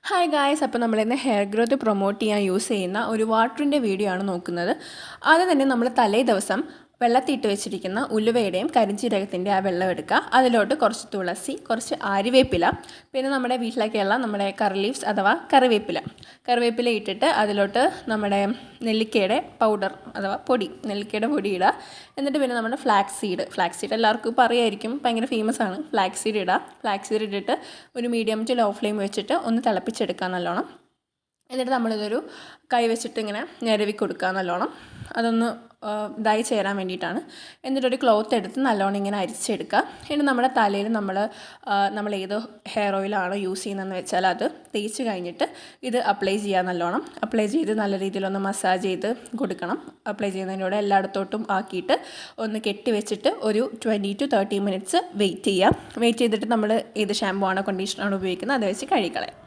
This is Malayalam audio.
ഹായ് ഗായ്സ്, അപ്പോൾ നമ്മളിന്ന് ഹെയർ ഗ്രോത്ത് പ്രൊമോട്ട് ചെയ്യാൻ യൂസ് ചെയ്യുന്ന ഒരു വാട്ടറിൻ്റെ വീഡിയോ ആണ് നോക്കുന്നത്. ആദ്യം തന്നെ നമ്മൾ തലേ ദിവസം വെള്ളത്തിയിട്ട് വെച്ചിരിക്കുന്ന ഉലുവയുടെയും കരിഞ്ജീരകത്തിൻ്റെ ആ വെള്ളം എടുക്കുക. അതിലോട്ട് കുറച്ച് തുളസി, കുറച്ച് ആര്യവേപ്പില, പിന്നെ നമ്മുടെ വീട്ടിലൊക്കെയുള്ള നമ്മുടെ കറി ലീവ്സ് അഥവാ കറിവേപ്പില ഇട്ടിട്ട് അതിലോട്ട് നമ്മുടെ നെല്ലിക്കയുടെ പൗഡർ അഥവാ പൊടി, നെല്ലിക്കയുടെ പൊടി ഇടുക. എന്നിട്ട് പിന്നെ നമ്മുടെ ഫ്ലാക്സ് സീഡ് എല്ലാവർക്കും ഇപ്പോൾ അറിയായിരിക്കും, ഭയങ്കര ഫേമസ് ആണ്. ഫ്ലാക്സ് സീഡ് ഇടുക. ഫ്ലാക്സ് സീഡ് ഇട്ടിട്ട് ഒരു മീഡിയം ടു ലോ ഫ്ലെയിം വെച്ചിട്ട് ഒന്ന് തിളപ്പിച്ചെടുക്കുക നല്ലോണം. എന്നിട്ട് നമ്മളിതൊരു കൈ വെച്ചിട്ട് ഇങ്ങനെ ഞരവി കൊടുക്കുക നല്ലോണം. അതൊന്ന് ഇതായി ചേരാൻ വേണ്ടിയിട്ടാണ്. എന്നിട്ടൊരു ക്ലോത്ത് എടുത്ത് നല്ലോണം ഇങ്ങനെ അരിച്ചെടുക്കുക. ഇനി നമ്മുടെ തലയിൽ നമ്മൾ ഏത് ഹെയർ ഓയിലാണോ യൂസ് ചെയ്യുന്നതെന്ന് വെച്ചാൽ അത് തേച്ച് കഴിഞ്ഞിട്ട് ഇത് അപ്ലൈ ചെയ്യുക നല്ലോണം. അപ്ലൈ ചെയ്ത് നല്ല രീതിയിലൊന്ന് മസാജ് ചെയ്ത് കൊടുക്കണം. അപ്ലൈ ചെയ്യുന്നതിനോട് എല്ലായിടത്തോട്ടും ആക്കിയിട്ട് ഒന്ന് കെട്ടി വെച്ചിട്ട് ഒരു 20 to 30 minutes വെയിറ്റ് ചെയ്യുക. വെയിറ്റ് ചെയ്തിട്ട് നമ്മൾ ഏത് ഷാമ്പൂ ആണോ കണ്ടീഷണറാണോ ഉപയോഗിക്കുന്നത് അത് വെച്ച് കഴുകിക്കളയാം.